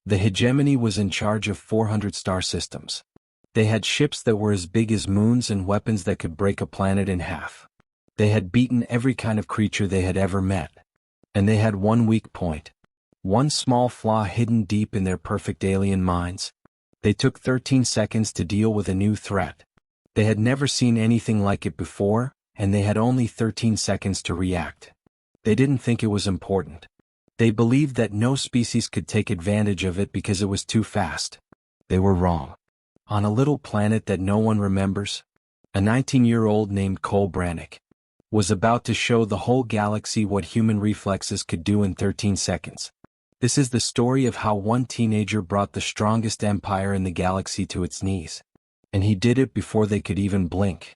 The hegemony was in charge of 400 star systems. They had ships that were as big as moons and weapons that could break a planet in half. They had beaten every kind of creature they had ever met. And they had one weak point. One small flaw hidden deep in their perfect alien minds. They took 13 seconds to deal with a new threat. They had never seen anything like it before, and they had only 13 seconds to react. They didn't think it was important. They believed that no species could take advantage of it because it was too fast. They were wrong. On a little planet that no one remembers, a 19-year-old named Cole Brannick was about to show the whole galaxy what human reflexes could do in 13 seconds. This is the story of how one teenager brought the strongest empire in the galaxy to its knees. And he did it before they could even blink.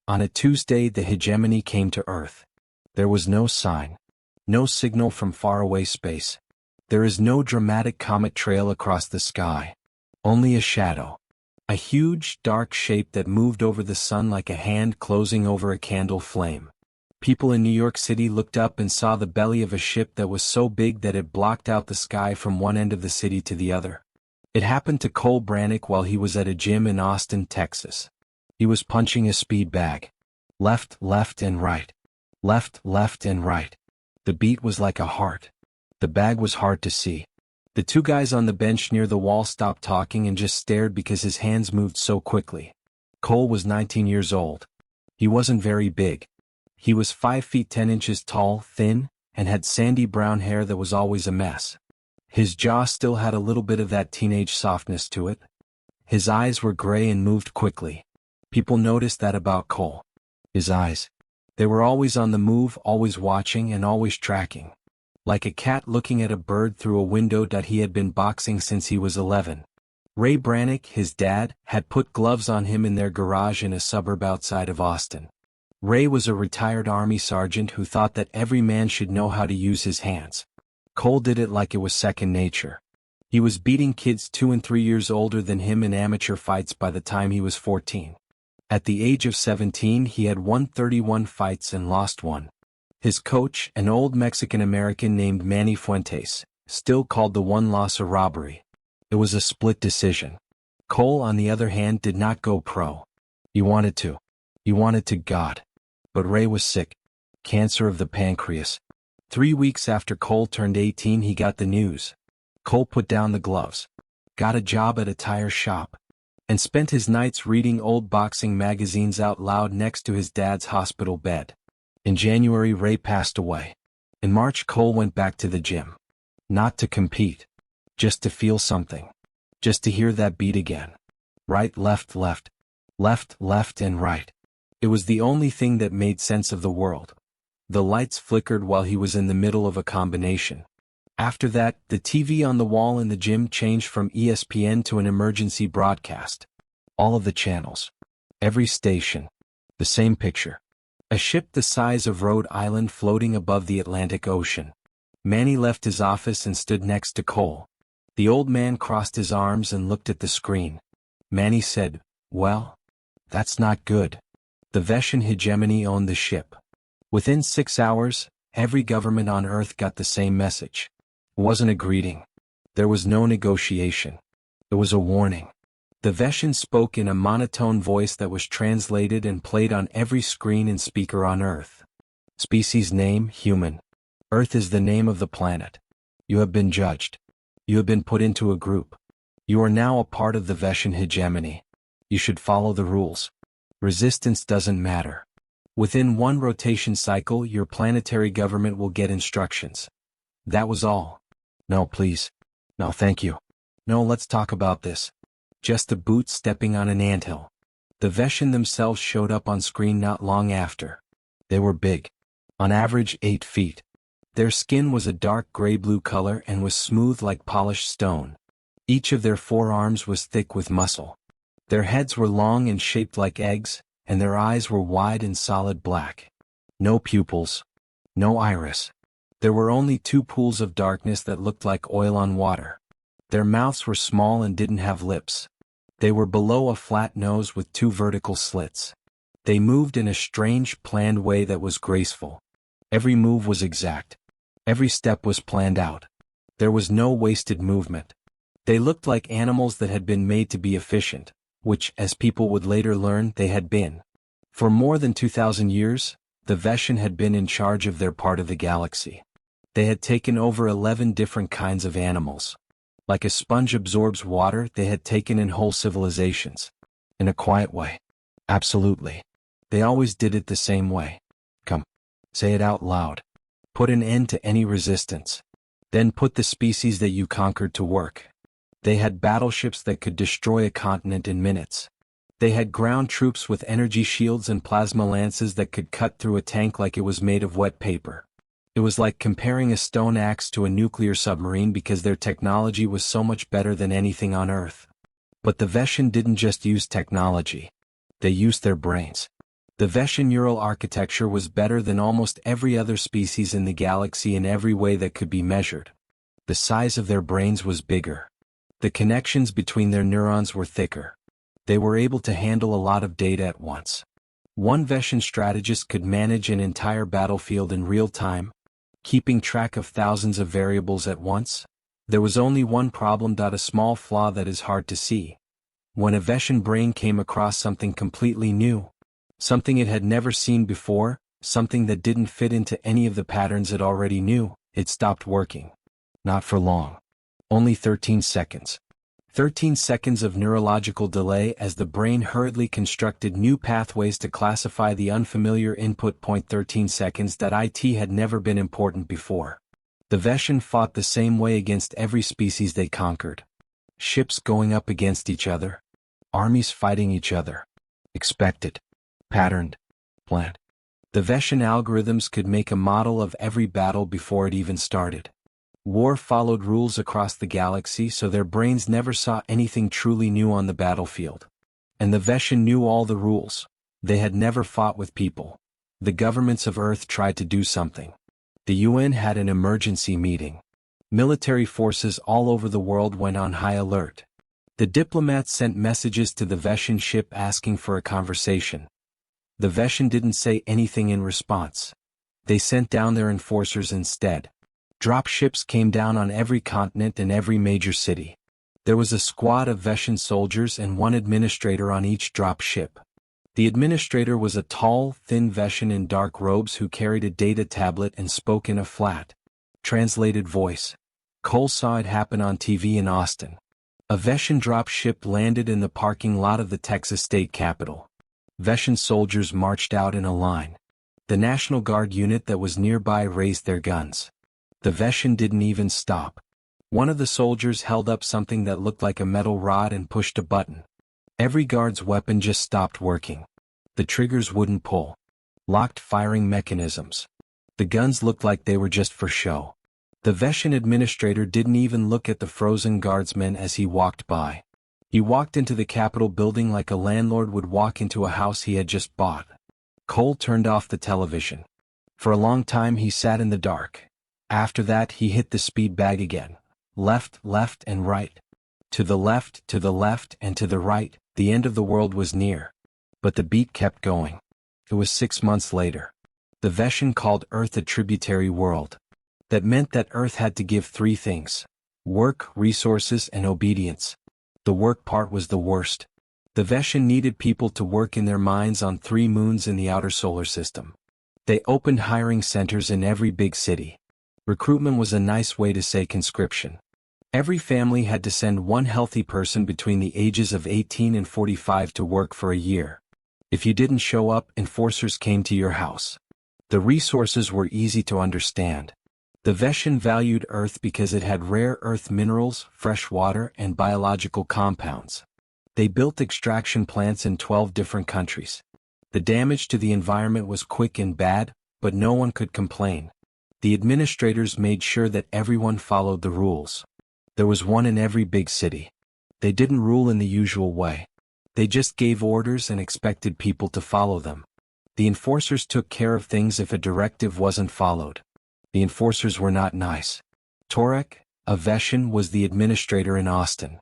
On a Tuesday, the hegemony came to Earth. There was no sign, no signal from faraway space. There is no dramatic comet trail across the sky. Only a shadow. A huge, dark shape that moved over the sun like a hand closing over a candle flame. People in New York City looked up and saw the belly of a ship that was so big that it blocked out the sky from one end of the city to the other. It happened to Cole Brannick while he was at a gym in Austin, Texas. He was punching a speed bag. Left, left, and right. Left, left, and right. The beat was like a heart. The bag was hard to see. The two guys on the bench near the wall stopped talking and just stared because his hands moved so quickly. Cole was 19 years old. He wasn't very big. He was 5 feet 10 inches tall, thin, and had sandy brown hair that was always a mess. His jaw still had a little bit of that teenage softness to it. His eyes were gray and moved quickly. People noticed that about Cole. His eyes. They were always on the move, always watching and always tracking. Like a cat looking at a bird through a window that he had been boxing since he was 11. Ray Brannick, his dad, had put gloves on him in their garage in a suburb outside of Austin. Ray was a retired Army sergeant who thought that every man should know how to use his hands. Cole did it like it was second nature. He was beating kids 2 and 3 years older than him in amateur fights by the time he was 14. At the age of 17 he had won 31 fights and lost one. His coach, an old Mexican-American named Manny Fuentes, still called the one loss a robbery. It was a split decision. Cole, on the other hand, did not go pro. He wanted to. He wanted to God. But Ray was sick. Cancer of the pancreas. 3 weeks after Cole turned 18 he got the news. Cole put down the gloves, got a job at a tire shop, and spent his nights reading old boxing magazines out loud next to his dad's hospital bed. In January Ray passed away. In March Cole went back to the gym. Not to compete. Just to feel something. Just to hear that beat again. Right, left, left. Left, left, and right. It was the only thing that made sense of the world. The lights flickered while he was in the middle of a combination. After that, the TV on the wall in the gym changed from ESPN to an emergency broadcast. All of the channels. Every station. The same picture. A ship the size of Rhode Island floating above the Atlantic Ocean. Manny left his office and stood next to Cole. The old man crossed his arms and looked at the screen. Manny said, "Well, that's not good." The Vashan hegemony owned the ship. Within 6 hours, every government on Earth got the same message. It wasn't a greeting. There was no negotiation. It was a warning. The Vashan spoke in a monotone voice that was translated and played on every screen and speaker on Earth. Species name, human. Earth is the name of the planet. You have been judged. You have been put into a group. You are now a part of the Vashan hegemony. You should follow the rules. Resistance doesn't matter. Within one rotation cycle, your planetary government will get instructions. That was all. No, please. No, thank you. No, let's talk about this. Just a boot stepping on an anthill. The Vashan themselves showed up on screen not long after. They were big. On average 8 feet. Their skin was a dark gray-blue color and was smooth like polished stone. Each of their forearms was thick with muscle. Their heads were long and shaped like eggs, and their eyes were wide and solid black. No pupils. No iris. There were only 2 pools of darkness that looked like oil on water. Their mouths were small and didn't have lips. They were below a flat nose with 2 vertical slits. They moved in a strange, planned way that was graceful. Every move was exact. Every step was planned out. There was no wasted movement. They looked like animals that had been made to be efficient, which, as people would later learn, they had been. For more than 2,000 years, the Vashan had been in charge of their part of the galaxy. They had taken over 11 different kinds of animals. Like a sponge absorbs water, they had taken in whole civilizations. In a quiet way. Absolutely. They always did it the same way. Come. Say it out loud. Put an end to any resistance. Then put the species that you conquered to work. They had battleships that could destroy a continent in minutes. They had ground troops with energy shields and plasma lances that could cut through a tank like it was made of wet paper. It was like comparing a stone axe to a nuclear submarine because their technology was so much better than anything on Earth. But the Vashan didn't just use technology. They used their brains. The Vashan neural architecture was better than almost every other species in the galaxy in every way that could be measured. The size of their brains was bigger. The connections between their neurons were thicker. They were able to handle a lot of data at once. One Vashan strategist could manage an entire battlefield in real time, keeping track of thousands of variables at once. There was only one problem: a small flaw that is hard to see. When a Vashan brain came across something completely new, something it had never seen before, something that didn't fit into any of the patterns it already knew, it stopped working. Not for long. Only 13 seconds. 13 seconds of neurological delay as the brain hurriedly constructed new pathways to classify the unfamiliar input. 13 seconds. It had never been important before. The Vashan fought the same way against every species they conquered. Ships going up against each other. Armies fighting each other. Expected. Patterned. Planned. The Vashan algorithms could make a model of every battle before it even started. War followed rules across the galaxy, so their brains never saw anything truly new on the battlefield. And the Vashan knew all the rules. They had never fought with people. The governments of Earth tried to do something. The UN had an emergency meeting. Military forces all over the world went on high alert. The diplomats sent messages to the Vashan ship asking for a conversation. The Vashan didn't say anything in response. They sent down their enforcers instead. Drop ships came down on every continent and every major city. There was a squad of Vashan soldiers and one administrator on each drop ship. The administrator was a tall, thin Vashan in dark robes who carried a data tablet and spoke in a flat, translated voice. Cole saw it happen on TV in Austin. A Vashan drop ship landed in the parking lot of the Texas state capitol. Vashan soldiers marched out in a line. The National Guard unit that was nearby raised their guns. The Vashan didn't even stop. One of the soldiers held up something that looked like a metal rod and pushed a button. Every guard's weapon just stopped working. The triggers wouldn't pull. Locked firing mechanisms. The guns looked like they were just for show. The Vashan administrator didn't even look at the frozen guardsmen as he walked by. He walked into the Capitol building like a landlord would walk into a house he had just bought. Cole turned off the television. For a long time he sat in the dark. After that he hit the speed bag again. Left, and right. To the left, and to the right. The end of the world was near. But the beat kept going. It was 6 months later. The Vashan called Earth a tributary world. That meant that Earth had to give 3 things: work, resources, and obedience. The work part was the worst. The Vashan needed people to work in their mines on 3 moons in the outer solar system. They opened hiring centers in every big city. Recruitment was a nice way to say conscription. Every family had to send one healthy person between the ages of 18 and 45 to work for a year. If you didn't show up, enforcers came to your house. The resources were easy to understand. The Vashan valued Earth because it had rare earth minerals, fresh water, and biological compounds. They built extraction plants in 12 different countries. The damage to the environment was quick and bad, but no one could complain. The administrators made sure that everyone followed the rules. There was one in every big city. They didn't rule in the usual way. They just gave orders and expected people to follow them. The enforcers took care of things if a directive wasn't followed. The enforcers were not nice. Torek, a Vashan, was the administrator in Austin.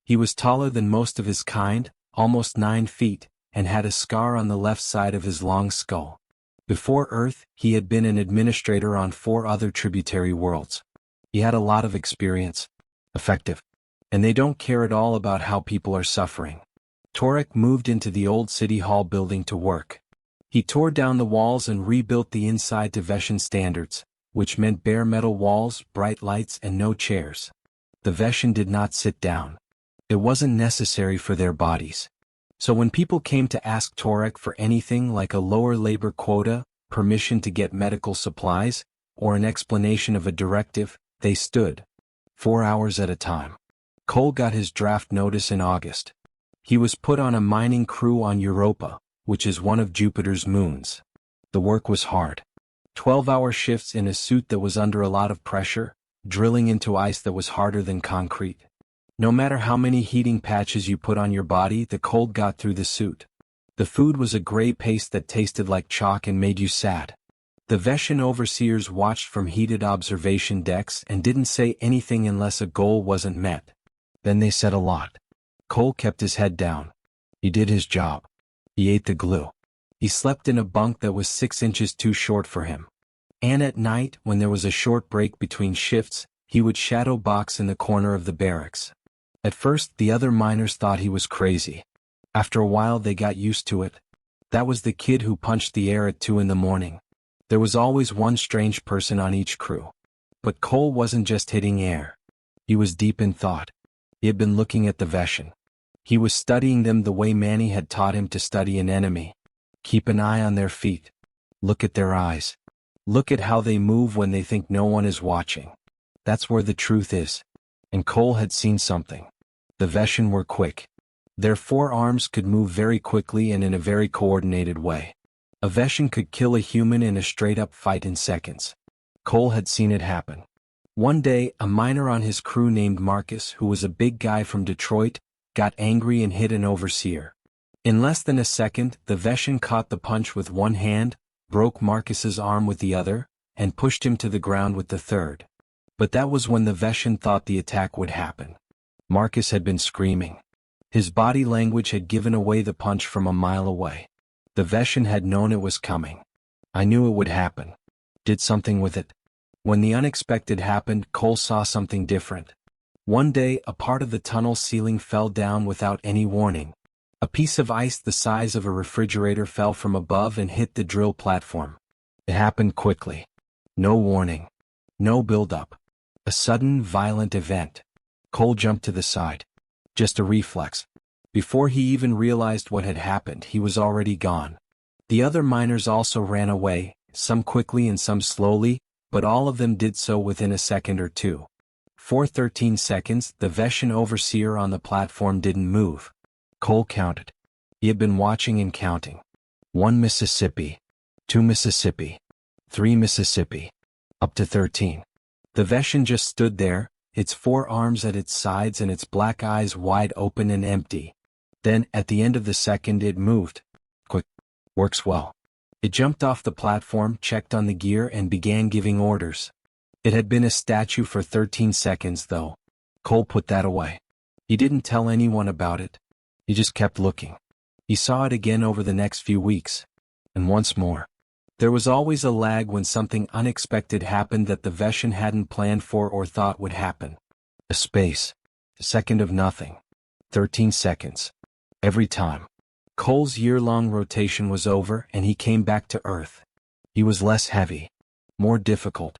He was taller than most of his kind, almost 9 feet, and had a scar on the left side of his long skull. Before Earth, he had been an administrator on 4 other tributary worlds. He had a lot of experience. Effective. And they don't care at all about how people are suffering. Torek moved into the old city hall building to work. He tore down the walls and rebuilt the inside to Vashan standards, which meant bare metal walls, bright lights, and no chairs. The Vashan did not sit down. It wasn't necessary for their bodies. So when people came to ask Torek for anything like a lower labor quota, permission to get medical supplies, or an explanation of a directive, they stood. 4 hours at a time. Cole got his draft notice in August. He was put on a mining crew on Europa, which is one of Jupiter's moons. The work was hard. 12-hour shifts in a suit that was under a lot of pressure, drilling into ice that was harder than concrete. No matter how many heating patches you put on your body, the cold got through the suit. The food was a gray paste that tasted like chalk and made you sad. The Vashan overseers watched from heated observation decks and didn't say anything unless a goal wasn't met. Then they said a lot. Cole kept his head down. He did his job. He ate the glue. He slept in a bunk that was 6 inches too short for him. And at night, when there was a short break between shifts, he would shadow box in the corner of the barracks. At first, the other miners thought he was crazy. After a while, they got used to it. That was the kid who punched the air at 2 in the morning. There was always one strange person on each crew. But Cole wasn't just hitting air. He was deep in thought. He had been looking at the Vashan. He was studying them the way Manny had taught him to study an enemy. Keep an eye on their feet. Look at their eyes. Look at how they move when they think no one is watching. That's where the truth is. And Cole had seen something. The Vashan were quick. Their forearms could move very quickly and in a very coordinated way. A Vashan could kill a human in a straight-up fight in seconds. Cole had seen it happen. One day, a miner on his crew named Marcus, who was a big guy from Detroit, got angry and hit an overseer. In less than a second, the Vashan caught the punch with one hand, broke Marcus's arm with the other, and pushed him to the ground with the third. But that was when the Vashan thought the attack would happen. Marcus had been screaming. His body language had given away the punch from a mile away. The Vashan had known it was coming. I knew it would happen. Did something with it. When the unexpected happened, Cole saw something different. One day, a part of the tunnel ceiling fell down without any warning. A piece of ice the size of a refrigerator fell from above and hit the drill platform. It happened quickly. No warning. No build-up. A sudden, violent event. Cole jumped to the side. Just a reflex. Before he even realized what had happened, he was already gone. The other miners also ran away, some quickly and some slowly, but all of them did so within a second or two. For 13 seconds, the Vashan overseer on the platform didn't move. Cole counted. He had been watching and counting. 1 Mississippi. 2 Mississippi. 3 Mississippi. Up to 13. The Vashan just stood there, its 4 arms at its sides and its black eyes wide open and empty. Then, at the end of the second, it moved. Quick. Works well. It jumped off the platform, checked on the gear, and began giving orders. It had been a statue for 13 seconds, though. Cole put that away. He didn't tell anyone about it. He just kept looking. He saw it again over the next few weeks. And once more. There was always a lag when something unexpected happened that the Vashan hadn't planned for or thought would happen. A space. A second of nothing. 13 seconds. Every time. Cole's year-long rotation was over and he came back to Earth. He was less heavy. More difficult.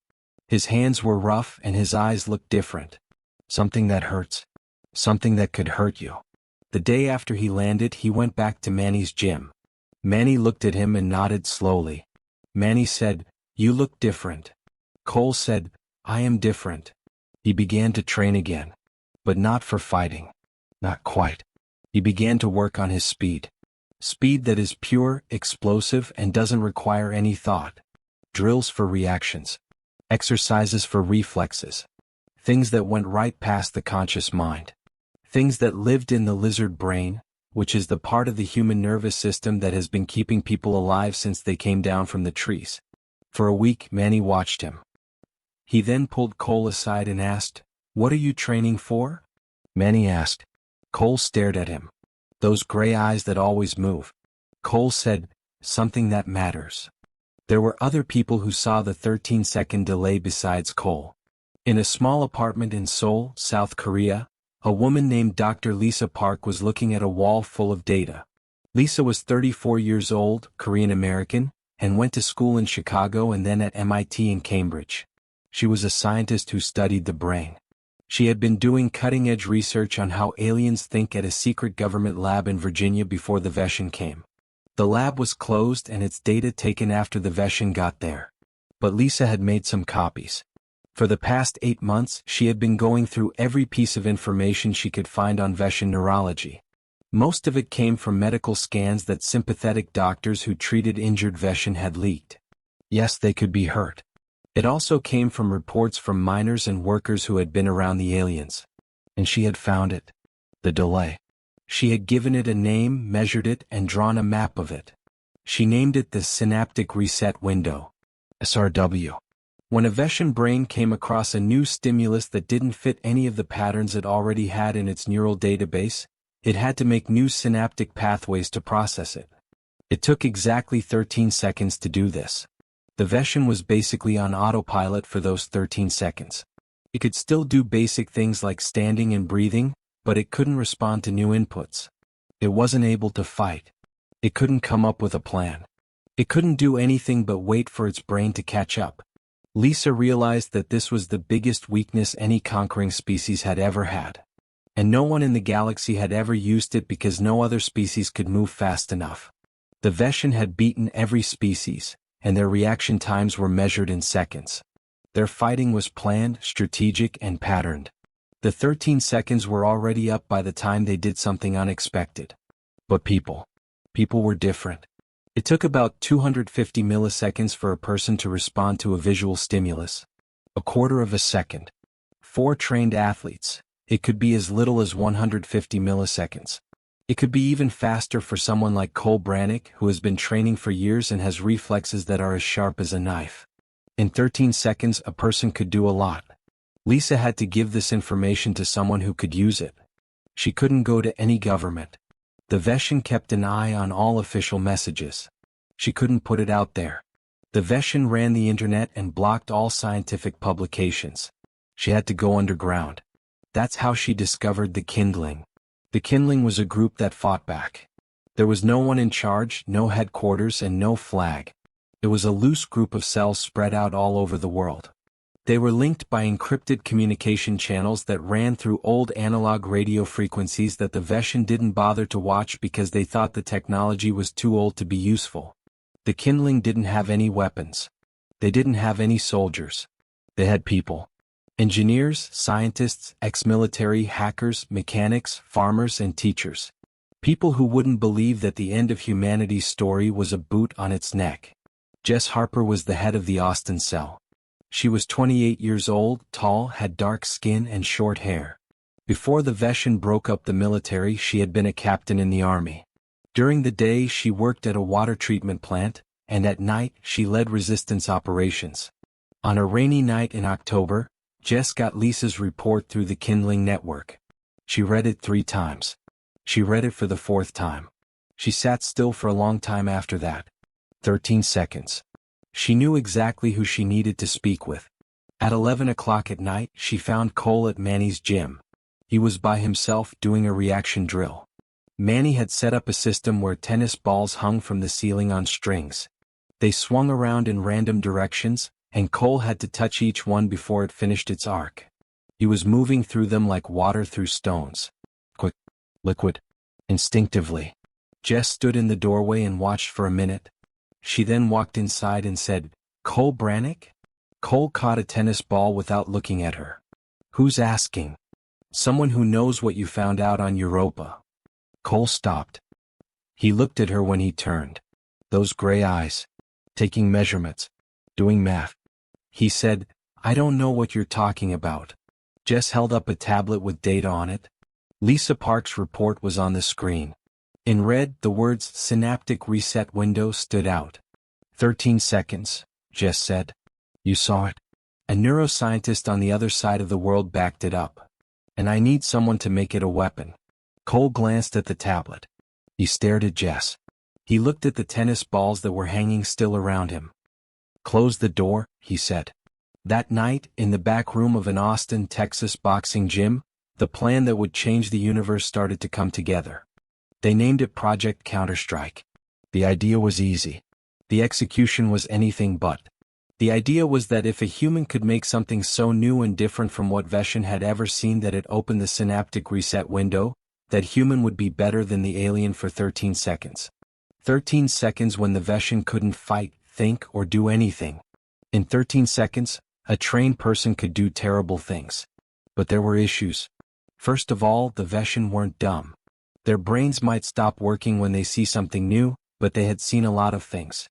His hands were rough and his eyes looked different. Something that hurts. Something that could hurt you. The day after he landed, he went back to Manny's gym. Manny looked at him and nodded slowly. Manny said, "You look different." Cole said, "I am different." He began to train again. But not for fighting. Not quite. He began to work on his speed. Speed that is pure, explosive, and doesn't require any thought. Drills for reactions. Exercises for reflexes. Things that went right past the conscious mind. Things that lived in the lizard brain, which is the part of the human nervous system that has been keeping people alive since they came down from the trees. For a week, Manny watched him. He then pulled Cole aside and asked, "What are you training for?" Manny asked. Cole stared at him. Those gray eyes that always move. Cole said, "Something that matters." There were other people who saw the 13-second delay besides Cole. In a small apartment in Seoul, South Korea, A woman named Dr. Lisa Park was looking at a wall full of data. Lisa was 34 years old, Korean American, and went to school in Chicago and then at MIT in Cambridge. She was a scientist who studied the brain. She had been doing cutting-edge research on how aliens think at a secret government lab in Virginia before the Vashan came. The lab was closed and its data taken after the Vashan got there. But Lisa had made some copies. For the past 8 months, she had been going through every piece of information she could find on Vashan neurology. Most of it came from medical scans that sympathetic doctors who treated injured Vashan had leaked. Yes, they could be hurt. It also came from reports from miners and workers who had been around the aliens. And she had found it. The delay. She had given it a name, measured it, and drawn a map of it. She named it the Synaptic Reset Window. SRW. When a Vashan brain came across a new stimulus that didn't fit any of the patterns it already had in its neural database, it had to make new synaptic pathways to process it. It took exactly 13 seconds to do this. The Vashan was basically on autopilot for those 13 seconds. It could still do basic things like standing and breathing, but it couldn't respond to new inputs. It wasn't able to fight. It couldn't come up with a plan. It couldn't do anything but wait for its brain to catch up. Lisa realized that this was the biggest weakness any conquering species had ever had. And no one in the galaxy had ever used it because no other species could move fast enough. The Vashan had beaten every species, and their reaction times were measured in seconds. Their fighting was planned, strategic, and patterned. The 13 seconds were already up by the time they did something unexpected. But people were different. It took about 250 milliseconds for a person to respond to a visual stimulus. A quarter of a second. 4 trained athletes. It could be as little as 150 milliseconds. It could be even faster for someone like Cole Brannick, who has been training for years and has reflexes that are as sharp as a knife. In 13 seconds, a person could do a lot. Lisa had to give this information to someone who could use it. She couldn't go to any government. The Vashan kept an eye on all official messages. She couldn't put it out there. The Vashan ran the internet and blocked all scientific publications. She had to go underground. That's how she discovered the Kindling. The Kindling was a group that fought back. There was no one in charge, no headquarters, and no flag. It was a loose group of cells spread out all over the world. They were linked by encrypted communication channels that ran through old analog radio frequencies that the Vashan didn't bother to watch because they thought the technology was too old to be useful. The Kindling didn't have any weapons. They didn't have any soldiers. They had people. Engineers, scientists, ex-military, hackers, mechanics, farmers, and teachers. People who wouldn't believe that the end of humanity's story was a boot on its neck. Jess Harper was the head of the Austin cell. She was 28 years old, tall, had dark skin and short hair. Before the Vashan broke up the military, she had been a captain in the army. During the day, she worked at a water treatment plant, and at night, she led resistance operations. On a rainy night in October, Jess got Lisa's report through the Kindling network. She read it 3 times. She read it for the 4th time. She sat still for a long time after that. 13 seconds. She knew exactly who she needed to speak with. At 11 o'clock at night, she found Cole at Manny's gym. He was by himself doing a reaction drill. Manny had set up a system where tennis balls hung from the ceiling on strings. They swung around in random directions, and Cole had to touch each one before it finished its arc. He was moving through them like water through stones. Quick, liquid, instinctively. Jess stood in the doorway and watched for a minute. She then walked inside and said, "Cole Brannick?" Cole caught a tennis ball without looking at her. "Who's asking?" "Someone who knows what you found out on Europa." Cole stopped. He looked at her when he turned. Those gray eyes. Taking measurements. Doing math. He said, "I don't know what you're talking about." Jess held up a tablet with data on it. Lisa Park's report was on the screen. In red, the words Synaptic Reset Window stood out. 13 seconds, Jess said. "You saw it?" A neuroscientist on the other side of the world backed it up. "And I need someone to make it a weapon." Cole glanced at the tablet. He stared at Jess. He looked at the tennis balls that were hanging still around him. "Close the door," he said. That night, in the back room of an Austin, Texas boxing gym, The plan that would change the universe started to come together. They named it Project Counterstrike. The idea was easy. The execution was anything but. The idea was that if a human could make something so new and different from what Vashan had ever seen that it opened the synaptic reset window, that human would be better than the alien for 13 seconds. 13 seconds when the Vashan couldn't fight, think, or do anything. In 13 seconds, a trained person could do terrible things. But there were issues. First of all, the Vashan weren't dumb. Their brains might stop working when they see something new, but they had seen a lot of things.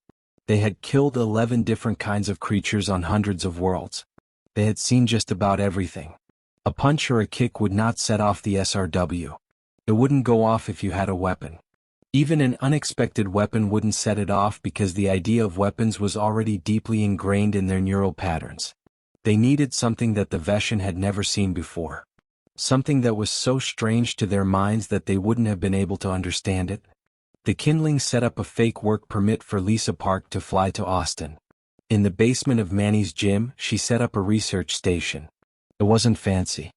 They had killed 11 different kinds of creatures on hundreds of worlds. They had seen just about everything. A punch or a kick would not set off the SRW. It wouldn't go off if you had a weapon. Even an unexpected weapon wouldn't set it off because the idea of weapons was already deeply ingrained in their neural patterns. They needed something that the Vashan had never seen before. Something that was so strange to their minds that they wouldn't have been able to understand it. The kindling set up a fake work permit for Lisa Park to fly to Austin. In the basement of Manny's gym, she set up a research station. It wasn't fancy.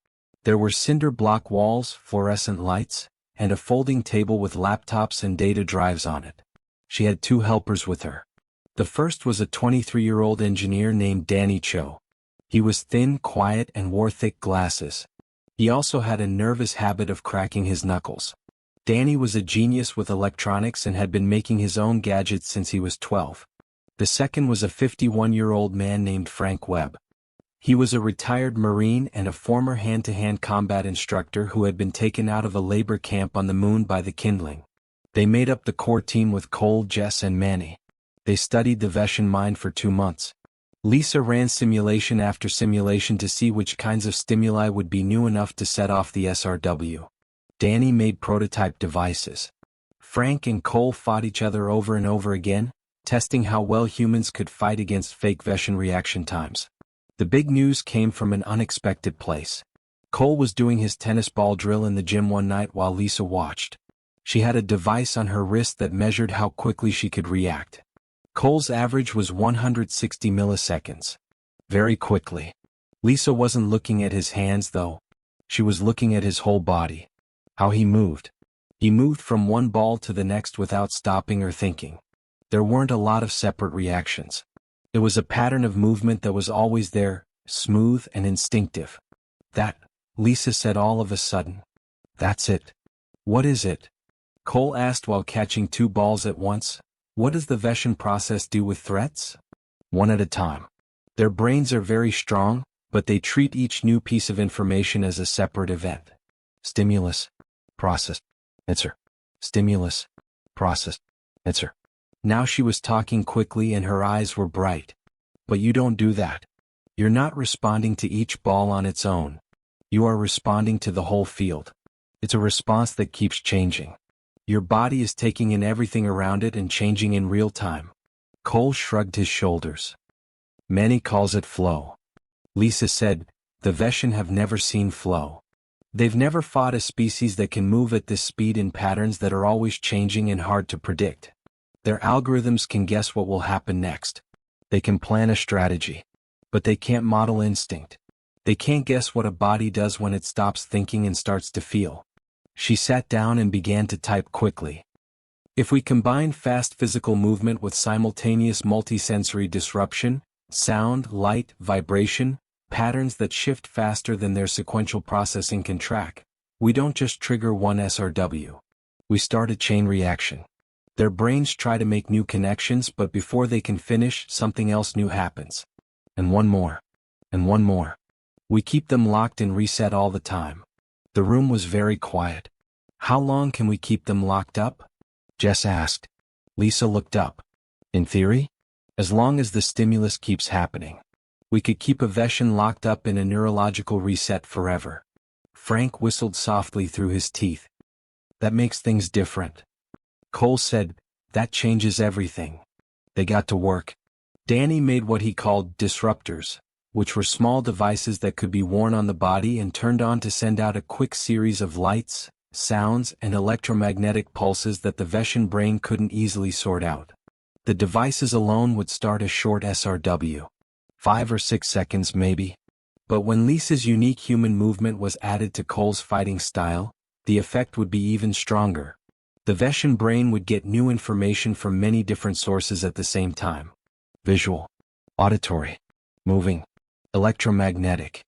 There were cinder block walls, fluorescent lights, and a folding table with laptops and data drives on it. She had 2 helpers with her. The first was a 23-year-old engineer named Danny Cho. He was thin, quiet, and wore thick glasses. He also had a nervous habit of cracking his knuckles. Danny was a genius with electronics and had been making his own gadgets since he was 12. The second was a 51-year-old man named Frank Webb. He was a retired Marine and a former hand-to-hand combat instructor who had been taken out of a labor camp on the moon by the kindling. They made up the core team with Cole, Jess, and Manny. They studied the Vashan mind for 2 months. Lisa ran simulation after simulation to see which kinds of stimuli would be new enough to set off the SRW. Danny made prototype devices. Frank and Cole fought each other over and over again, testing how well humans could fight against fake Vashan reaction times. The big news came from an unexpected place. Cole was doing his tennis ball drill in the gym one night while Lisa watched. She had a device on her wrist that measured how quickly she could react. Cole's average was 160 milliseconds. Very quickly. Lisa wasn't looking at his hands though. She was looking at his whole body. How he moved. He moved from one ball to the next without stopping or thinking. There weren't a lot of separate reactions. It was a pattern of movement that was always there, smooth and instinctive. That, Lisa said all of a sudden. That's it. What is it? Cole asked while catching 2 balls at once. What does the Vashan process do with threats? One at a time. Their brains are very strong, but they treat each new piece of information as a separate event. Stimulus. Process. Answer. Stimulus. Process. Answer. Now she was talking quickly and her eyes were bright. But you don't do that. You're not responding to each ball on its own. You are responding to the whole field. It's a response that keeps changing. Your body is taking in everything around it and changing in real time. Cole shrugged his shoulders. Manny calls it flow. Lisa said, the Vashan have never seen flow. They've never fought a species that can move at this speed in patterns that are always changing and hard to predict. Their algorithms can guess what will happen next. They can plan a strategy. But they can't model instinct. They can't guess what a body does when it stops thinking and starts to feel. She sat down and began to type quickly. If we combine fast physical movement with simultaneous multisensory disruption, sound, light, vibration, patterns that shift faster than their sequential processing can track, we don't just trigger one SRW. We start a chain reaction. Their brains try to make new connections, but before they can finish, something else new happens. And one more. And one more. We keep them locked and reset all the time. The room was very quiet. How long can we keep them locked up? Jess asked. Lisa looked up. In theory? As long as the stimulus keeps happening. We could keep a Vashan locked up in a neurological reset forever. Frank whistled softly through his teeth. That makes things different. Cole said, that changes everything. They got to work. Danny made what he called disruptors, which were small devices that could be worn on the body and turned on to send out a quick series of lights, sounds, and electromagnetic pulses that the Vashan brain couldn't easily sort out. The devices alone would start a short SRW. 5 or 6 seconds maybe. But when Lisa's unique human movement was added to Cole's fighting style, the effect would be even stronger. The Vashan brain would get new information from many different sources at the same time. Visual, auditory, moving, electromagnetic.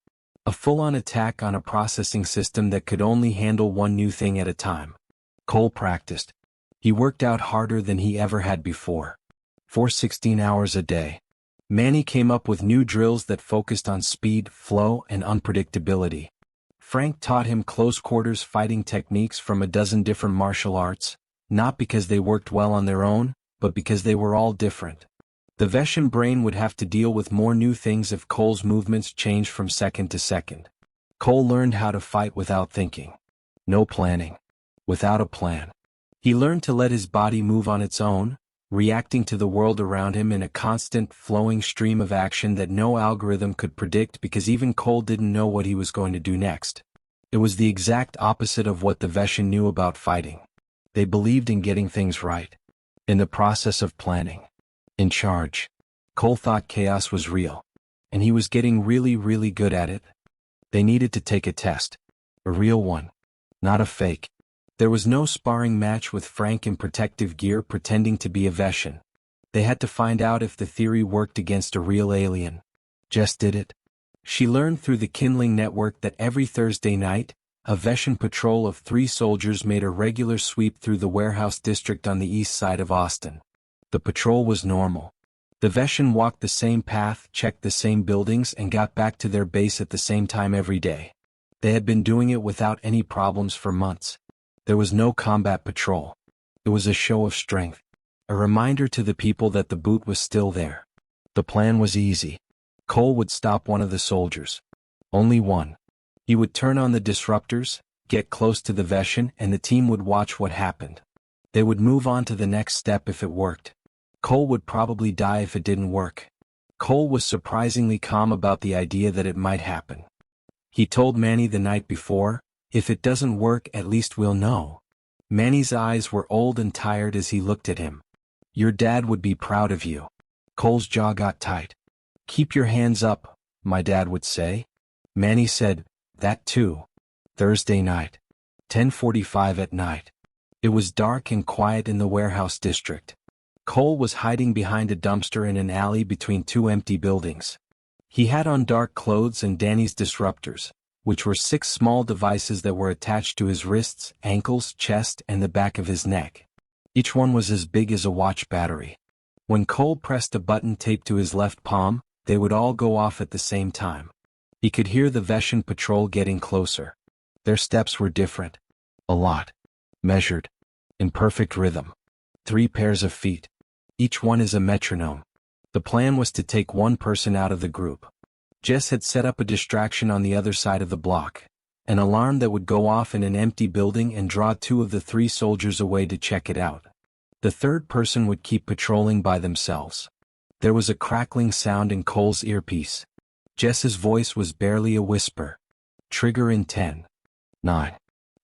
A full-on attack on a processing system that could only handle one new thing at a time. Cole practiced. He worked out harder than he ever had before. For 16 hours a day. Manny came up with new drills that focused on speed, flow, and unpredictability. Frank taught him close-quarters fighting techniques from a dozen different martial arts, not because they worked well on their own, but because they were all different. The Vashan brain would have to deal with more new things if Cole's movements changed from second to second. Cole learned how to fight without thinking. No planning. Without a plan. He learned to let his body move on its own, reacting to the world around him in a constant, flowing stream of action that no algorithm could predict because even Cole didn't know what he was going to do next. It was the exact opposite of what the Vashan knew about fighting. They believed in getting things right. In the process of planning. In charge. Cole thought chaos was real. And he was getting really, really good at it. They needed to take a test. A real one. Not a fake. There was no sparring match with Frank in protective gear pretending to be a Vashan. They had to find out if the theory worked against a real alien. Jess did it. She learned through the kindling network that every Thursday night, a Vashan patrol of 3 soldiers made a regular sweep through the warehouse district on the east side of Austin. The patrol was normal. The Vashan walked the same path, checked the same buildings, and got back to their base at the same time every day. They had been doing it without any problems for months. There was no combat patrol. It was a show of strength. A reminder to the people that the boot was still there. The plan was easy. Cole would stop one of the soldiers. Only one. He would turn on the disruptors, get close to the Vashan, and the team would watch what happened. They would move on to the next step if it worked. Cole would probably die if it didn't work. Cole was surprisingly calm about the idea that it might happen. He told Manny the night before, "If it doesn't work, at least we'll know." Manny's eyes were old and tired as he looked at him. "Your dad would be proud of you." Cole's jaw got tight. "Keep your hands up," my dad would say. Manny said, "That too." Thursday night. 10:45 at night. It was dark and quiet in the warehouse district. Cole was hiding behind a dumpster in an alley between 2 empty buildings. He had on dark clothes and Danny's disruptors, which were 6 small devices that were attached to his wrists, ankles, chest, and the back of his neck. Each one was as big as a watch battery. When Cole pressed a button taped to his left palm, they would all go off at the same time. He could hear the Vashan patrol getting closer. Their steps were different. A lot. Measured. In perfect rhythm. 3 pairs of feet. Each one is a metronome. The plan was to take one person out of the group. Jess had set up a distraction on the other side of the block. An alarm that would go off in an empty building and draw 2 of the 3 soldiers away to check it out. The third person would keep patrolling by themselves. There was a crackling sound in Cole's earpiece. Jess's voice was barely a whisper. Trigger in 10. 9.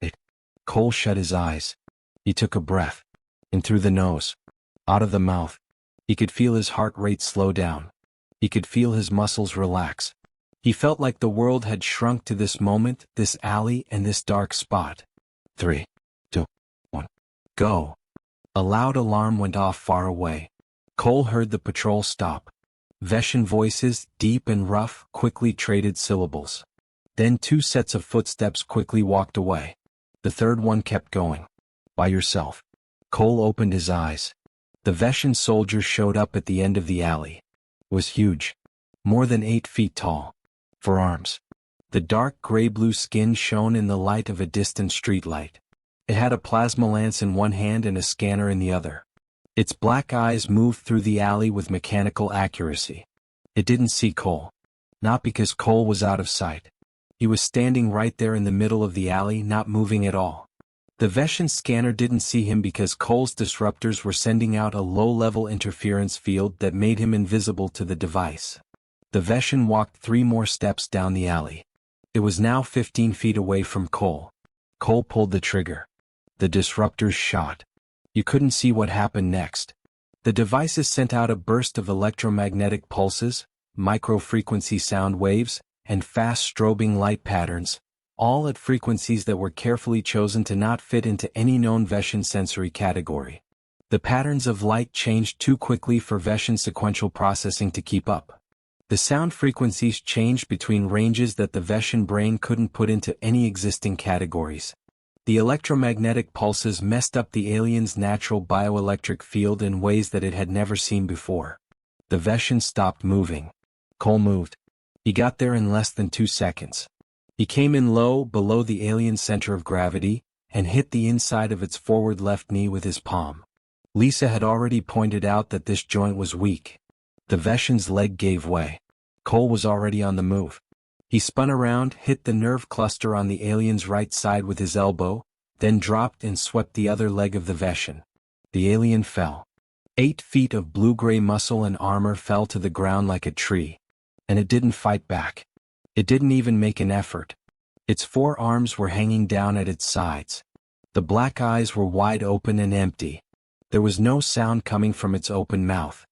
8. Cole shut his eyes. He took a breath. In through the nose. Out of the mouth. He could feel his heart rate slow down. He could feel his muscles relax. He felt like the world had shrunk to this moment, this alley, and this dark spot. 3, 2, 1. Go. A loud alarm went off far away. Cole heard the patrol stop. Vashan voices, deep and rough, quickly traded syllables. Then 2 sets of footsteps quickly walked away. The third one kept going. By yourself. Cole opened his eyes. The Vashan soldier showed up at the end of the alley. Was huge. More than 8 feet tall. Forearms. The dark gray-blue skin shone in the light of a distant streetlight. It had a plasma lance in one hand and a scanner in the other. Its black eyes moved through the alley with mechanical accuracy. It didn't see Cole. Not because Cole was out of sight. He was standing right there in the middle of the alley, not moving at all. The Vashan scanner didn't see him because Cole's disruptors were sending out a low-level interference field that made him invisible to the device. The Vashan walked 3 more steps down the alley. It was now 15 feet away from Cole. Cole pulled the trigger. The disruptors shot. You couldn't see what happened next. The devices sent out a burst of electromagnetic pulses, micro-frequency sound waves, and fast strobing light patterns, all at frequencies that were carefully chosen to not fit into any known Vashan sensory category. The patterns of light changed too quickly for Vashan sequential processing to keep up. The sound frequencies changed between ranges that the Vashan brain couldn't put into any existing categories. The electromagnetic pulses messed up the alien's natural bioelectric field in ways that it had never seen before. The Vashan stopped moving. Cole moved. He got there in less than 2 seconds. He came in low below the alien's center of gravity, and hit the inside of its forward left knee with his palm. Lisa had already pointed out that this joint was weak. The Vashan's leg gave way. Cole was already on the move. He spun around, hit the nerve cluster on the alien's right side with his elbow, then dropped and swept the other leg of the Vashan. The alien fell. 8 feet of blue-gray muscle and armor fell to the ground like a tree. And it didn't fight back. It didn't even make an effort. Its 4 arms were hanging down at its sides. The black eyes were wide open and empty. There was no sound coming from its open mouth.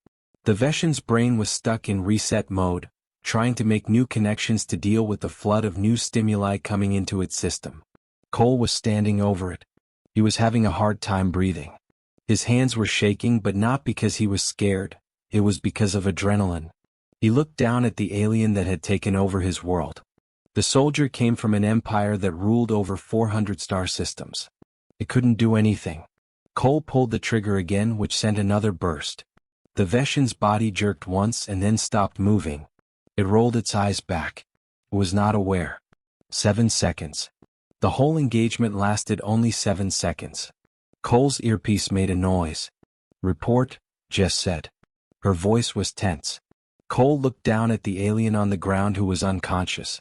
The Vashan's brain was stuck in reset mode, trying to make new connections to deal with the flood of new stimuli coming into its system. Cole was standing over it. He was having a hard time breathing. His hands were shaking, but not because he was scared, it was because of adrenaline. He looked down at the alien that had taken over his world. The soldier came from an empire that ruled over 400 star systems. It couldn't do anything. Cole pulled the trigger again, which sent another burst. The Vashan's body jerked once and then stopped moving. It rolled its eyes back. It was not aware. 7 seconds. The whole engagement lasted only 7 seconds. Cole's earpiece made a noise. "Report," Jess said. Her voice was tense. Cole looked down at the alien on the ground who was unconscious.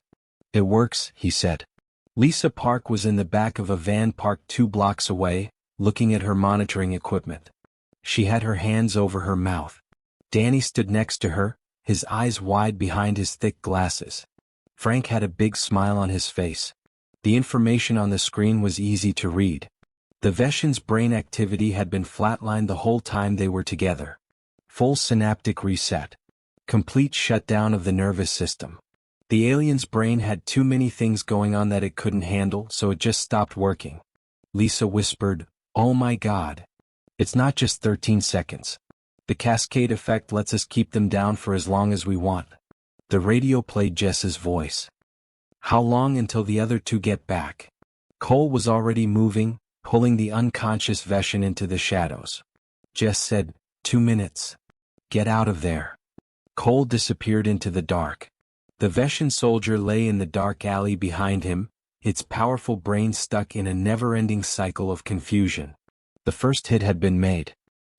"It works," he said. Lisa Park was in the back of a van parked 2 blocks away, looking at her monitoring equipment. She had her hands over her mouth. Danny stood next to her, his eyes wide behind his thick glasses. Frank had a big smile on his face. The information on the screen was easy to read. The Vashan's brain activity had been flatlined the whole time they were together. Full synaptic reset. Complete shutdown of the nervous system. The alien's brain had too many things going on that it couldn't handle, so it just stopped working. Lisa whispered, "Oh my God. It's not just 13 seconds. The cascade effect lets us keep them down for as long as we want." The radio played Jess's voice. "How long until the other 2 get back?" Cole was already moving, pulling the unconscious Vashan into the shadows. Jess said, 2 minutes. Get out of there." Cole disappeared into the dark. The Vashan soldier lay in the dark alley behind him, its powerful brain stuck in a never-ending cycle of confusion. The first hit had been made.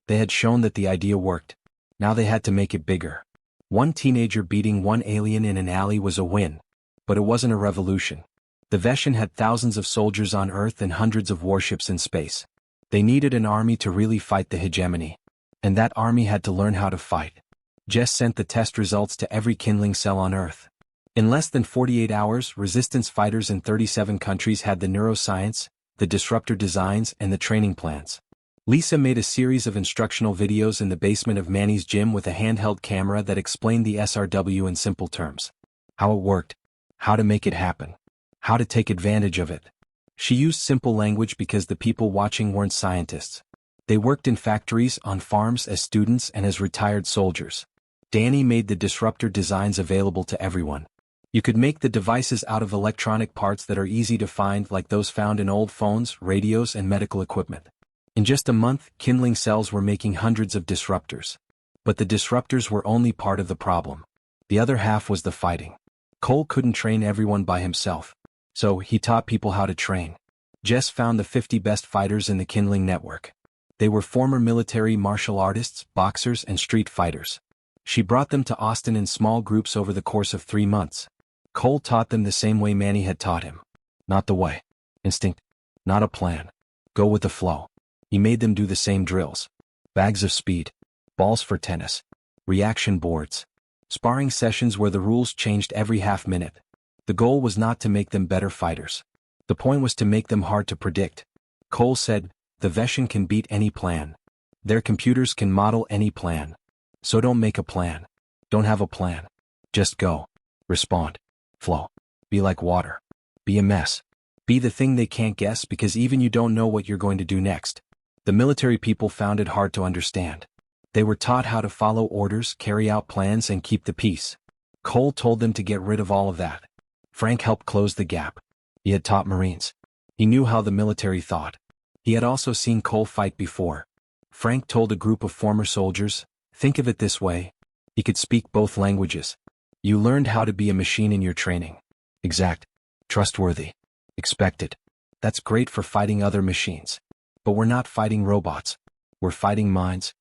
They had shown that the idea worked. Now they had to make it bigger. One teenager beating one alien in an alley was a win. But it wasn't a revolution. The Vashan had thousands of soldiers on Earth and hundreds of warships in space. They needed an army to really fight the hegemony. And that army had to learn how to fight. Jess sent the test results to every kindling cell on Earth. In less than 48 hours, resistance fighters in 37 countries had the neuroscience, the disruptor designs, and the training plans. Lisa made a series of instructional videos in the basement of Manny's gym with a handheld camera that explained the SRW in simple terms. How it worked. How to make it happen. How to take advantage of it. She used simple language because the people watching weren't scientists. They worked in factories, on farms, as students, and as retired soldiers. Danny made the disruptor designs available to everyone. You could make the devices out of electronic parts that are easy to find, like those found in old phones, radios, and medical equipment. In just a month, kindling cells were making hundreds of disruptors. But the disruptors were only part of the problem. The other half was the fighting. Cole couldn't train everyone by himself. So he taught people how to train. Jess found the 50 best fighters in the kindling network. They were former military martial artists, boxers, and street fighters. She brought them to Austin in small groups over the course of 3 months. Cole taught them the same way Manny had taught him. Not the way. Instinct. Not a plan. Go with the flow. He made them do the same drills. Bags of speed. Balls for tennis. Reaction boards. Sparring sessions where the rules changed every half minute. The goal was not to make them better fighters. The point was to make them hard to predict. Cole said, "The Vashan can beat any plan. Their computers can model any plan. So don't make a plan. Don't have a plan. Just go. Respond. Flaw. Be like water. Be a mess. Be the thing they can't guess because even you don't know what you're going to do next. The military people found it hard to understand. They were taught how to follow orders, carry out plans, and keep the peace. Cole told them to get rid of all of that. Frank helped close the gap. He had taught Marines. He knew how the military thought. He had also seen Cole fight before. Frank told a group of former soldiers, think of it this way. He could speak both languages. You learned how to be a machine in your training. Exact. Trustworthy. Expected. That's great for fighting other machines. But we're not fighting robots. We're fighting minds.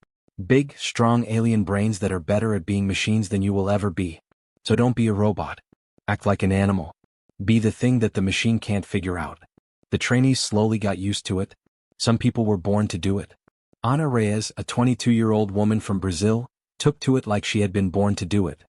Big, strong alien brains that are better at being machines than you will ever be. So don't be a robot. Act like an animal. Be the thing that the machine can't figure out. The trainees slowly got used to it. Some people were born to do it. Ana Reyes, a 22-year-old woman from Brazil, took to it like she had been born to do it.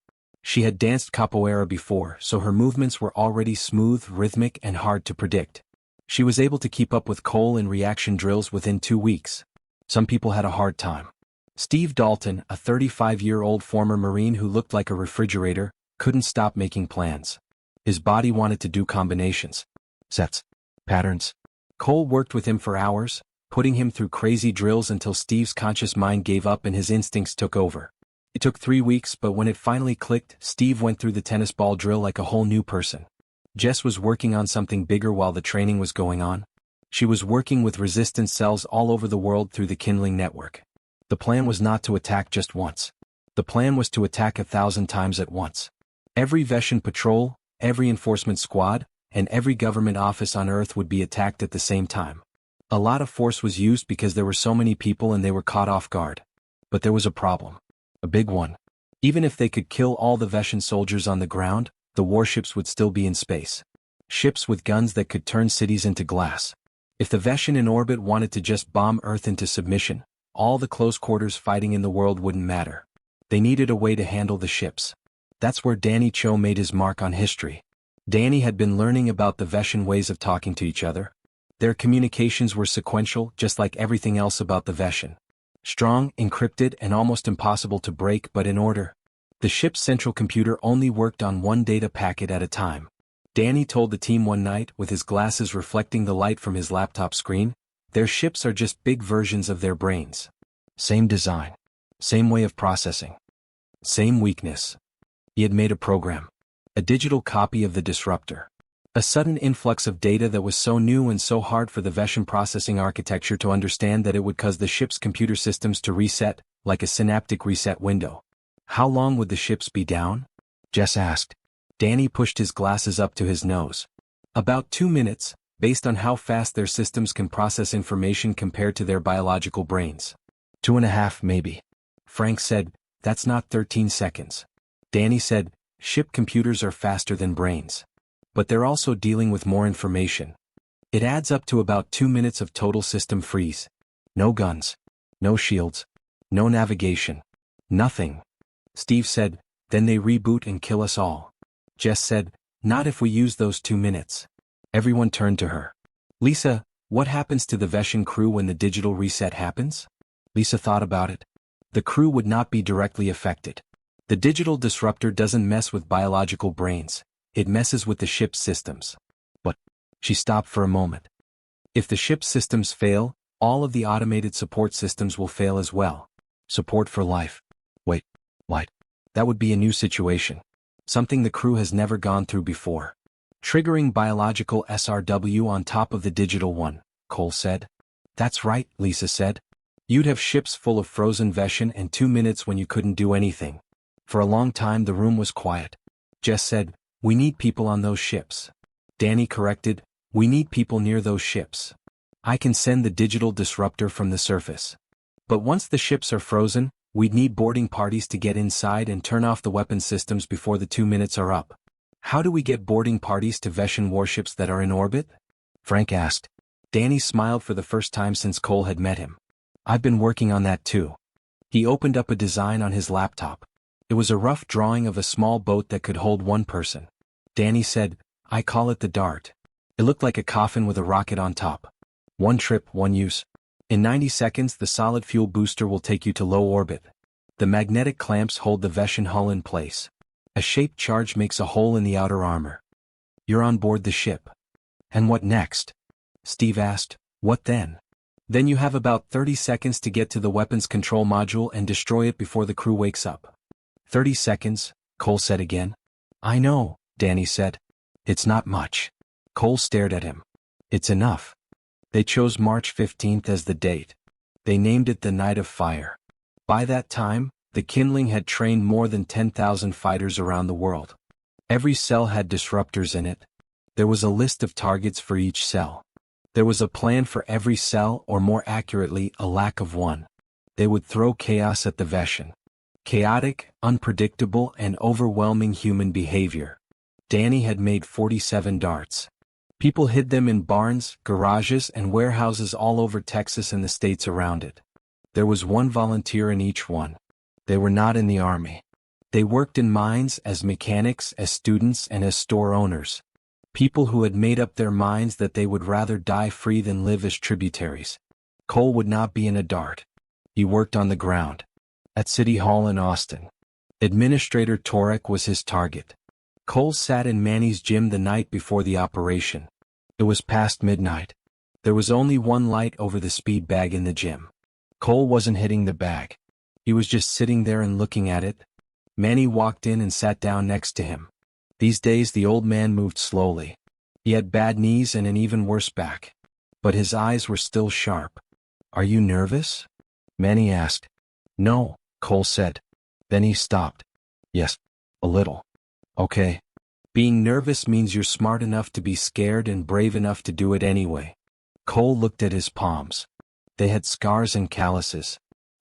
She had danced capoeira before, so her movements were already smooth, rhythmic, and hard to predict. She was able to keep up with Cole in reaction drills within 2 weeks. Some people had a hard time. Steve Dalton, a 35-year-old former Marine who looked like a refrigerator, couldn't stop making plans. His body wanted to do combinations, sets, patterns. Cole worked with him for hours, putting him through crazy drills until Steve's conscious mind gave up and his instincts took over. It took 3 weeks, but when it finally clicked, Steve went through the tennis ball drill like a whole new person. Jess was working on something bigger while the training was going on. She was working with resistance cells all over the world through the kindling network. The plan was not to attack just once. The plan was to attack 1,000 times at once. Every Vashan patrol, every enforcement squad, and every government office on Earth would be attacked at the same time. A lot of force was used because there were so many people and they were caught off guard. But there was a problem. A big one. Even if they could kill all the Vashan soldiers on the ground, the warships would still be in space. Ships with guns that could turn cities into glass. If the Vashan in orbit wanted to just bomb Earth into submission, all the close quarters fighting in the world wouldn't matter. They needed a way to handle the ships. That's where Danny Cho made his mark on history. Danny had been learning about the Vashan ways of talking to each other. Their communications were sequential, just like everything else about the Vashan. Strong, encrypted, and almost impossible to break, but in order. The ship's central computer only worked on one data packet at a time. Danny told the team one night, with his glasses reflecting the light from his laptop screen, their ships are just big versions of their brains. Same design. Same way of processing. Same weakness. He had made a program. A digital copy of the disruptor. A sudden influx of data that was so new and so hard for the Vashan processing architecture to understand that it would cause the ship's computer systems to reset, like a synaptic reset window. How long would the ships be down? Jess asked. Danny pushed his glasses up to his nose. About 2 minutes, based on how fast their systems can process information compared to their biological brains. 2.5 maybe. Frank said, that's not 13 seconds. Danny said, ship computers are faster than brains. But they're also dealing with more information. It adds up to about 2 minutes of total system freeze. No guns. No shields. No navigation. Nothing. Steve said, then they reboot and kill us all. Jess said, not if we use those 2 minutes. Everyone turned to her. Lisa, what happens to the Vashan crew when the digital reset happens? Lisa thought about it. The crew would not be directly affected. The digital disruptor doesn't mess with biological brains. It messes with the ship's systems. But, she stopped for a moment. If the ship's systems fail, all of the automated support systems will fail as well. Support for life. Wait, what? That would be a new situation. Something the crew has never gone through before. Triggering biological SRW on top of the digital one, Cole said. That's right, Lisa said. You'd have ships full of frozen Vashan and 2 minutes when you couldn't do anything. For a long time the room was quiet. Jess said, we need people on those ships. Danny corrected, we need people near those ships. I can send the digital disruptor from the surface. But once the ships are frozen, we'd need boarding parties to get inside and turn off the weapon systems before the 2 minutes are up. How do we get boarding parties to Vashan warships that are in orbit? Frank asked. Danny smiled for the first time since Cole had met him. I've been working on that too. He opened up a design on his laptop. It was a rough drawing of a small boat that could hold one person. Danny said, I call it the Dart. It looked like a coffin with a rocket on top. One trip, one use. In 90 seconds the solid fuel booster will take you to low orbit. The magnetic clamps hold the Vashan hull in place. A shaped charge makes a hole in the outer armor. You're on board the ship. And what next? Steve asked. What then? Then you have about 30 seconds to get to the weapons control module and destroy it before the crew wakes up. 30 seconds, Cole said again. I know, Danny said. It's not much. Cole stared at him. It's enough. They chose March 15th as the date. They named it the Night of Fire. By that time, the Kindling had trained more than 10,000 fighters around the world. Every cell had disruptors in it. There was a list of targets for each cell. There was a plan for every cell, or more accurately, a lack of one. They would throw chaos at the Vashan. Chaotic, unpredictable, and overwhelming human behavior. Danny had made 47 darts. People hid them in barns, garages, and warehouses all over Texas and the states around it. There was one volunteer in each one. They were not in the army. They worked in mines as mechanics, as students, and as store owners. People who had made up their minds that they would rather die free than live as tributaries. Cole would not be in a dart. He worked on the ground. At City Hall in Austin. Administrator Torek was his target. Cole sat in Manny's gym the night before the operation. It was past midnight. There was only one light over the speed bag in the gym. Cole wasn't hitting the bag. He was just sitting there and looking at it. Manny walked in and sat down next to him. These days the old man moved slowly. He had bad knees and an even worse back. But his eyes were still sharp. Are you nervous? Manny asked. No, Cole said. Then he stopped. Yes, a little. Okay. Being nervous means you're smart enough to be scared and brave enough to do it anyway. Cole looked at his palms. They had scars and calluses.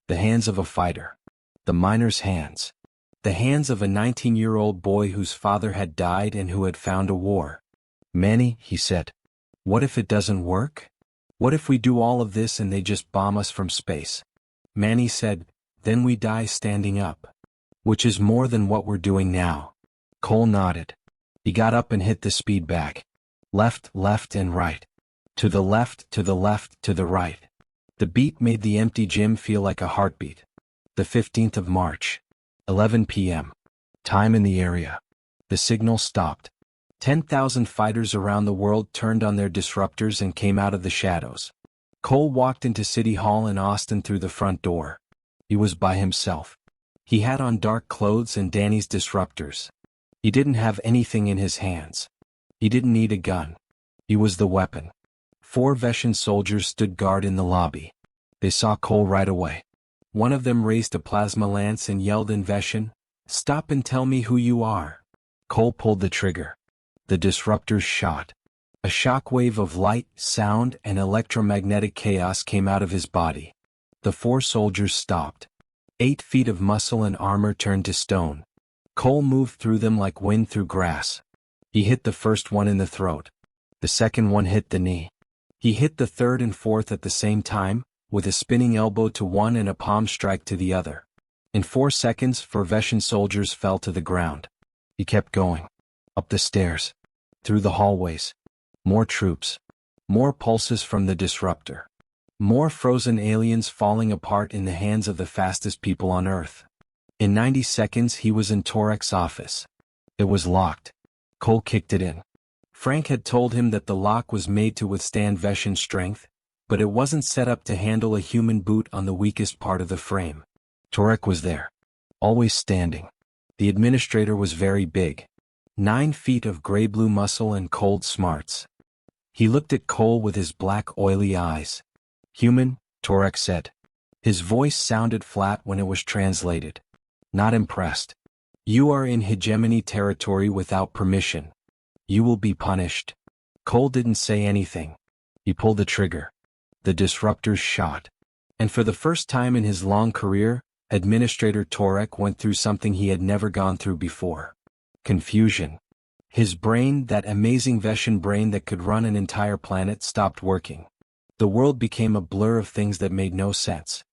The hands of a fighter. The miner's hands. The hands of a 19-year-old boy whose father had died and who had found a war. Manny, he said. What if it doesn't work? What if we do all of this and they just bomb us from space? Manny said, then we die standing up. Which is more than what we're doing now. Cole nodded. He got up and hit the speed bag. Left, left, and right. To the left, to the left, to the right. The beat made the empty gym feel like a heartbeat. The 15th of March. 11 p.m. Time in the area. The signal stopped. 10,000 fighters around the world turned on their disruptors and came out of the shadows. Cole walked into City Hall in Austin through the front door. He was by himself. He had on dark clothes and Danny's disruptors. He didn't have anything in his hands. He didn't need a gun. He was the weapon. 4 Vashan soldiers stood guard in the lobby. They saw Cole right away. One of them raised a plasma lance and yelled in Vashan, "Stop and tell me who you are." Cole pulled the trigger. The disruptors shot. A shockwave of light, sound, and electromagnetic chaos came out of his body. The 4 soldiers stopped. 8 feet of muscle and armor turned to stone. Cole moved through them like wind through grass. He hit the first one in the throat. The second one hit the knee. He hit the third and fourth at the same time, with a spinning elbow to one and a palm strike to the other. In 4 seconds, 4 Vashan soldiers fell to the ground. He kept going. Up the stairs. Through the hallways. More troops. More pulses from the disruptor. More frozen aliens falling apart in the hands of the fastest people on Earth. In 90 seconds he was in Torek's office. It was locked. Cole kicked it in. Frank had told him that the lock was made to withstand Vashan strength, but it wasn't set up to handle a human boot on the weakest part of the frame. Torek was there. Always standing. The administrator was very big. 9 feet of gray-blue muscle and cold smarts. He looked at Cole with his black oily eyes. Human, Torek said. His voice sounded flat when it was translated. Not impressed. You are in hegemony territory without permission. You will be punished. Cole didn't say anything. He pulled the trigger. The disruptors shot. And for the first time in his long career, Administrator Torek went through something he had never gone through before. Confusion. His brain, that amazing Vashan brain that could run an entire planet, stopped working. The world became a blur of things that made no sense.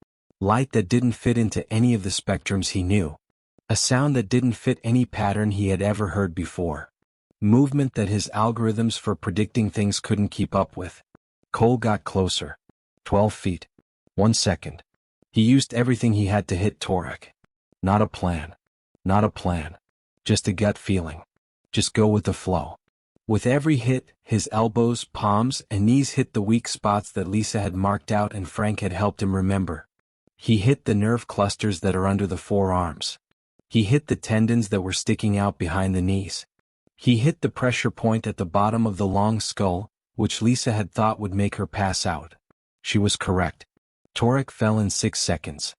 Light that didn't fit into any of the spectrums he knew. A sound that didn't fit any pattern he had ever heard before. Movement that his algorithms for predicting things couldn't keep up with. Cole got closer. 12 feet. 1 second. He used everything he had to hit Torek. Not a plan. Not a plan. Just a gut feeling. Just go with the flow. With every hit, his elbows, palms, and knees hit the weak spots that Lisa had marked out and Frank had helped him remember. He hit the nerve clusters that are under the forearms. He hit the tendons that were sticking out behind the knees. He hit the pressure point at the bottom of the long skull, which Lisa had thought would make her pass out. She was correct. Torek fell in 6 seconds.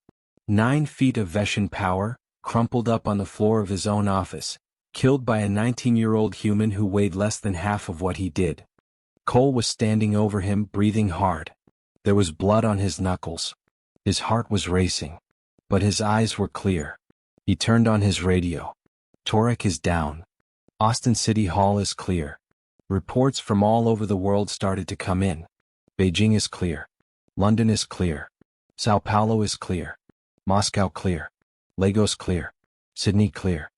9 feet of Vashan power, crumpled up on the floor of his own office, killed by a 19-year-old human who weighed less than half of what he did. Cole was standing over him, breathing hard. There was blood on his knuckles. His heart was racing. But his eyes were clear. He turned on his radio. Torek is down. Austin City Hall is clear. Reports from all over the world started to come in. Beijing is clear. London is clear. Sao Paulo is clear. Moscow clear. Lagos clear. Sydney clear.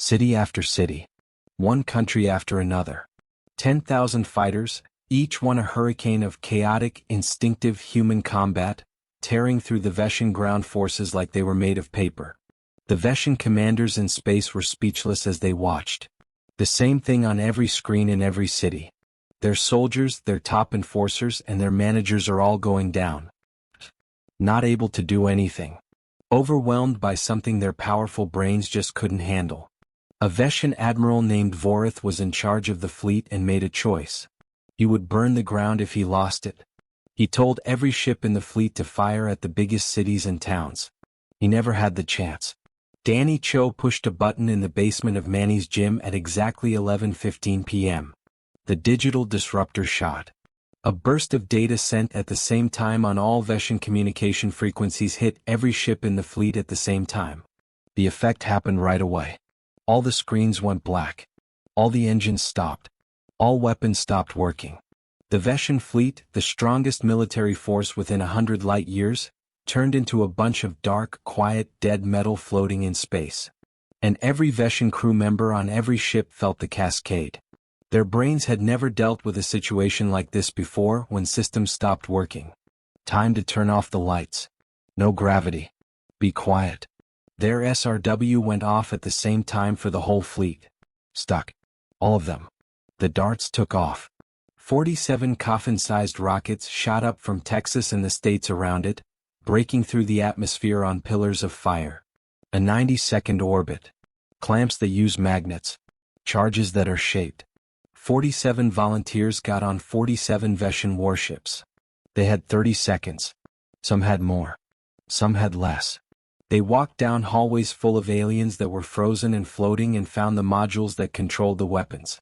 City after city. One country after another. 10,000 fighters, each one a hurricane of chaotic, instinctive human combat, tearing through the Vashan ground forces like they were made of paper. The Vashan commanders in space were speechless as they watched. The same thing on every screen in every city. Their soldiers, their top enforcers, and their managers are all going down. Not able to do anything. Overwhelmed by something their powerful brains just couldn't handle. A Vashan admiral named Vorith was in charge of the fleet and made a choice. He would burn the ground if he lost it. He told every ship in the fleet to fire at the biggest cities and towns. He never had the chance. Danny Cho pushed a button in the basement of Manny's gym at exactly 11:15 p.m. The digital disruptor shot. A burst of data sent at the same time on all Vashan communication frequencies hit every ship in the fleet at the same time. The effect happened right away. All the screens went black. All the engines stopped. All weapons stopped working. The Vashan fleet, the strongest military force within 100 light years, turned into a bunch of dark, quiet, dead metal floating in space. And every Vashan crew member on every ship felt the cascade. Their brains had never dealt with a situation like this before when systems stopped working. Time to turn off the lights. No gravity. Be quiet. Their SRW went off at the same time for the whole fleet. Stuck. All of them. The darts took off. 47 coffin-sized rockets shot up from Texas and the states around it, breaking through the atmosphere on pillars of fire. A 90-second orbit. Clamps that use magnets. Charges that are shaped. 47 volunteers got on 47 Vashan warships. They had 30 seconds. Some had more. Some had less. They walked down hallways full of aliens that were frozen and floating and found the modules that controlled the weapons.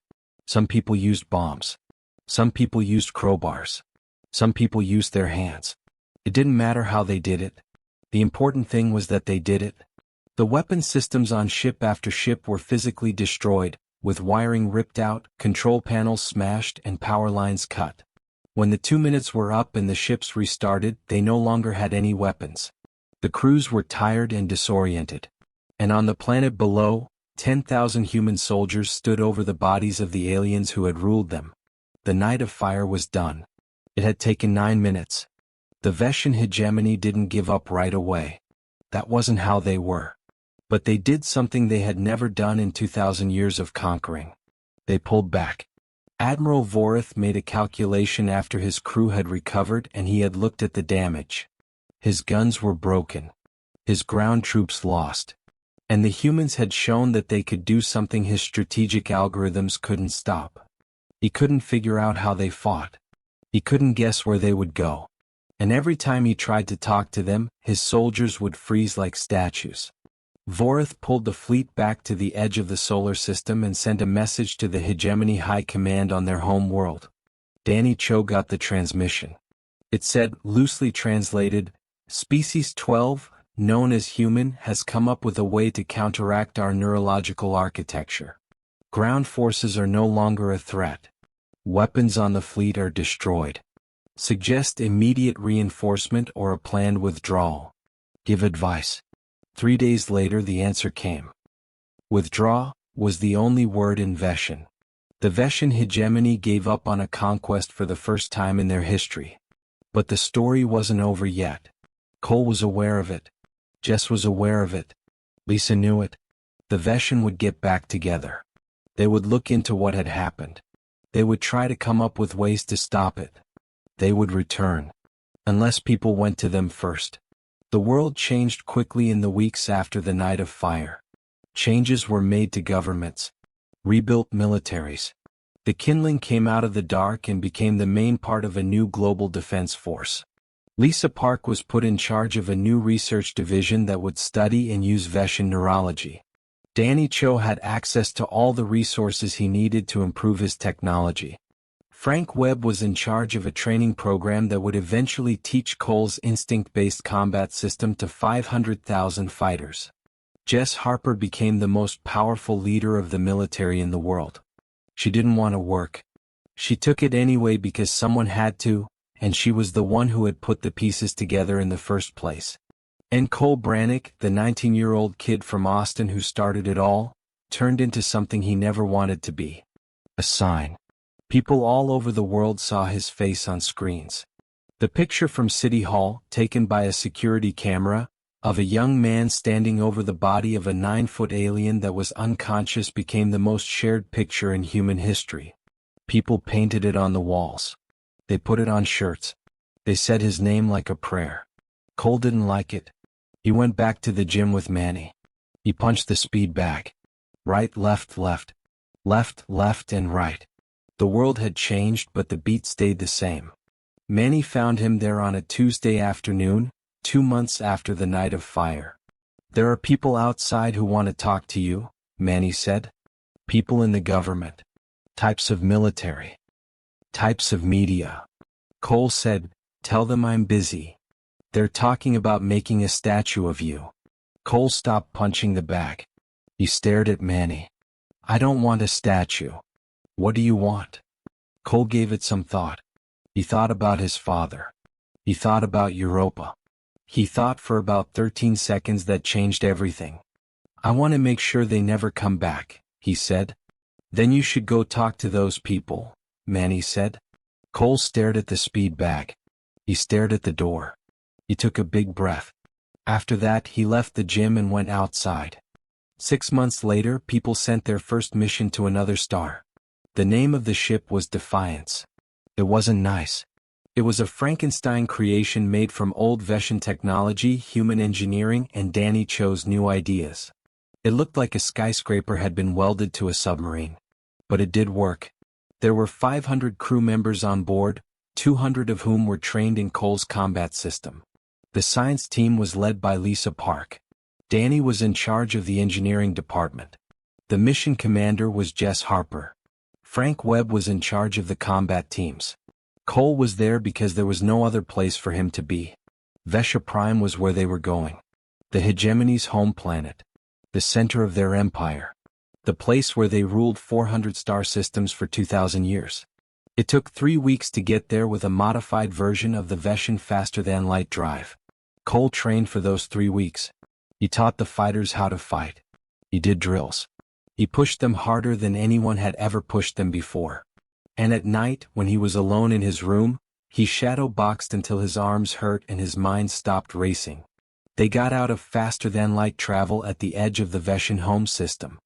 Some people used bombs. Some people used crowbars. Some people used their hands. It didn't matter how they did it. The important thing was that they did it. The weapon systems on ship after ship were physically destroyed, with wiring ripped out, control panels smashed, and power lines cut. When the 2 minutes were up and the ships restarted, they no longer had any weapons. The crews were tired and disoriented. And on the planet below, 10,000 human soldiers stood over the bodies of the aliens who had ruled them. The night of fire was done. It had taken 9 minutes. The Vashan hegemony didn't give up right away. That wasn't how they were. But they did something they had never done in 2,000 years of conquering. They pulled back. Admiral Vorith made a calculation after his crew had recovered and he had looked at the damage. His guns were broken. His ground troops lost. And the humans had shown that they could do something his strategic algorithms couldn't stop. He couldn't figure out how they fought. He couldn't guess where they would go. And every time he tried to talk to them, his soldiers would freeze like statues. Vorith pulled the fleet back to the edge of the solar system and sent a message to the Hegemony High Command on their home world. Danny Cho got the transmission. It said, loosely translated, Species 12, known as human, has come up with a way to counteract our neurological architecture. Ground forces are no longer a threat. Weapons on the fleet are destroyed. Suggest immediate reinforcement or a planned withdrawal. Give advice. 3 days later the answer came. Withdraw was the only word in Vashan. The Vashan hegemony gave up on a conquest for the first time in their history. But the story wasn't over yet. Cole was aware of it. Jess was aware of it. Lisa knew it. The Vashan would get back together. They would look into what had happened. They would try to come up with ways to stop it. They would return. Unless people went to them first. The world changed quickly in the weeks after the Night of Fire. Changes were made to governments. Rebuilt militaries. The kindling came out of the dark and became the main part of a new global defense force. Lisa Park was put in charge of a new research division that would study and use Vashan neurology. Danny Cho had access to all the resources he needed to improve his technology. Frank Webb was in charge of a training program that would eventually teach Cole's instinct-based combat system to 500,000 fighters. Jess Harper became the most powerful leader of the military in the world. She didn't want to work. She took it anyway because someone had to, and she was the one who had put the pieces together in the first place. And Cole Brannick, the 19-year-old kid from Austin who started it all, turned into something he never wanted to be. A sign. People all over the world saw his face on screens. The picture from City Hall, taken by a security camera, of a young man standing over the body of a 9-foot alien that was unconscious became the most shared picture in human history. People painted it on the walls. They put it on shirts. They said his name like a prayer. Cole didn't like it. He went back to the gym with Manny. He punched the speed bag. Right, left, left. Left, left, and right. The world had changed, but the beat stayed the same. Manny found him there on a Tuesday afternoon, 2 months after the Night of Fire. "There are people outside who want to talk to you," Manny said. "People in the government. Types of military. Types of media." Cole said, "Tell them I'm busy. They're talking about making a statue of you." Cole stopped punching the bag. He stared at Manny. "I don't want a statue. What do you want?" Cole gave it some thought. He thought about his father. He thought about Europa. He thought for about 13 seconds. That changed everything. "I want to make sure they never come back," he said. "Then you should go talk to those people," Manny said. Cole stared at the speed bag. He stared at the door. He took a big breath. After that, he left the gym and went outside. 6 months later, people sent their first mission to another star. The name of the ship was Defiance. It wasn't nice. It was a Frankenstein creation made from old Vashan technology, human engineering, and Danny Cho's new ideas. It looked like a skyscraper had been welded to a submarine. But it did work. There were 500 crew members on board, 200 of whom were trained in Cole's combat system. The science team was led by Lisa Park. Danny was in charge of the engineering department. The mission commander was Jess Harper. Frank Webb was in charge of the combat teams. Cole was there because there was no other place for him to be. Vesha Prime was where they were going. The hegemony's home planet. The center of their empire. The place where they ruled 400 star systems for 2,000 years. It took 3 weeks to get there with a modified version of the Vashan faster-than-light drive. Cole trained for those 3 weeks. He taught the fighters how to fight. He did drills. He pushed them harder than anyone had ever pushed them before. And at night, when he was alone in his room, he shadow-boxed until his arms hurt and his mind stopped racing. They got out of faster-than-light travel at the edge of the Vashan home system.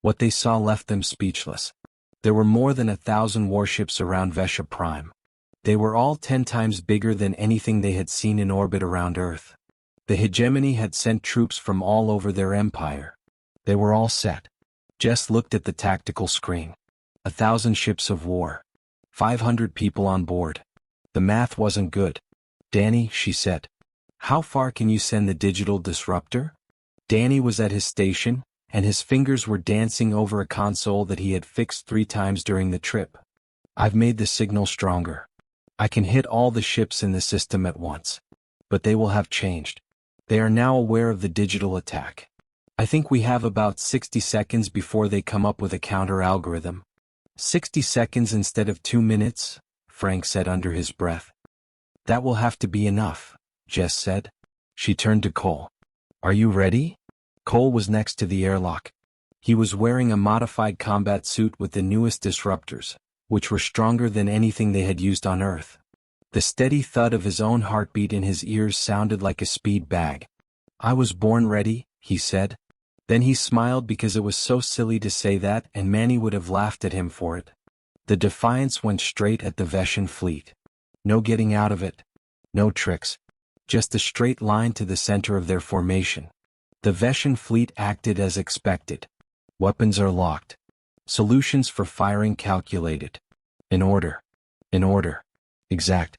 What they saw left them speechless. There were more than 1,000 warships around Vesha Prime. They were all 10 times bigger than anything they had seen in orbit around Earth. The hegemony had sent troops from all over their empire. They were all set. Jess looked at the tactical screen. 1,000 ships of war. 500 people on board. The math wasn't good. "Danny," she said. "How far can you send the digital disruptor?" Danny was at his station, and his fingers were dancing over a console that he had fixed 3 times during the trip. "I've made the signal stronger. I can hit all the ships in the system at once. But they will have changed. They are now aware of the digital attack. I think we have about 60 seconds before they come up with a counter-algorithm." 60 seconds instead of 2 minutes, Frank said under his breath. "That will have to be enough," Jess said. She turned to Cole. "Are you ready?" Cole was next to the airlock. He was wearing a modified combat suit with the newest disruptors, which were stronger than anything they had used on Earth. The steady thud of his own heartbeat in his ears sounded like a speed bag. "I was born ready," he said. Then he smiled because it was so silly to say that and Manny would have laughed at him for it. The Defiance went straight at the Vashan fleet. No getting out of it. No tricks. Just a straight line to the center of their formation. The Vashan fleet acted as expected. Weapons are locked. Solutions for firing calculated. In order. In order. Exact.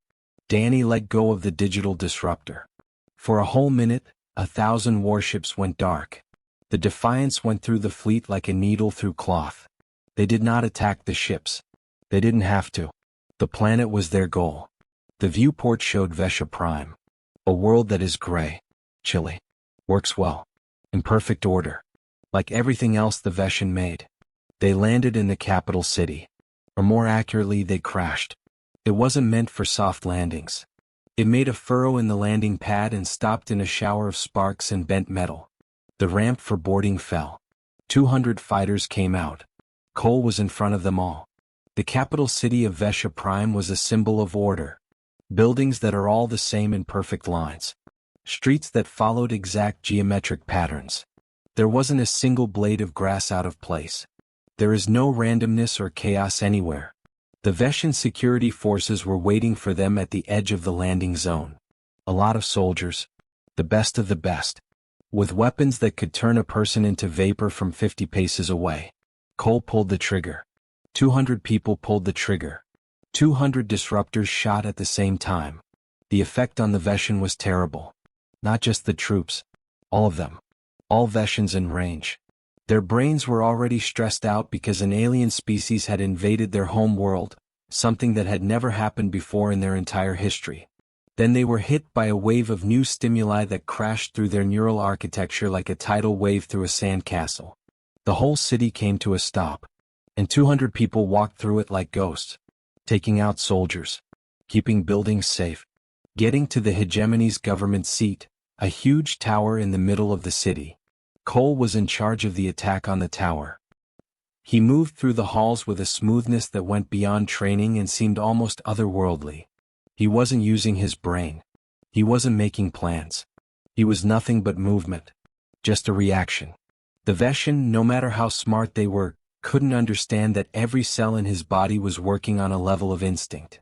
Danny let go of the digital disruptor. For a whole minute, 1,000 warships went dark. The Defiance went through the fleet like a needle through cloth. They did not attack the ships. They didn't have to. The planet was their goal. The viewport showed Vesha Prime. A world that is gray, chilly, works well, in perfect order. Like everything else the Vashan made. They landed in the capital city. Or more accurately, they crashed. It wasn't meant for soft landings. It made a furrow in the landing pad and stopped in a shower of sparks and bent metal. The ramp for boarding fell. 200 fighters came out. Cole was in front of them all. The capital city of Vesha Prime was a symbol of order. Buildings that are all the same in perfect lines. Streets that followed exact geometric patterns. There wasn't a single blade of grass out of place. There is no randomness or chaos anywhere. The Vashan security forces were waiting for them at the edge of the landing zone. A lot of soldiers. The best of the best. With weapons that could turn a person into vapor from 50 paces away. Cole pulled the trigger. 200 people pulled the trigger. 200 disruptors shot at the same time. The effect on the Vashan was terrible. Not just the troops. All of them. All Vashans in range. Their brains were already stressed out because an alien species had invaded their home world, something that had never happened before in their entire history. Then they were hit by a wave of new stimuli that crashed through their neural architecture like a tidal wave through a sandcastle. The whole city came to a stop, and 200 people walked through it like ghosts, taking out soldiers, keeping buildings safe, getting to the hegemony's government seat, a huge tower in the middle of the city. Cole was in charge of the attack on the tower. He moved through the halls with a smoothness that went beyond training and seemed almost otherworldly. He wasn't using his brain. He wasn't making plans. He was nothing but movement. Just a reaction. The Vashan, no matter how smart they were, couldn't understand that every cell in his body was working on a level of instinct.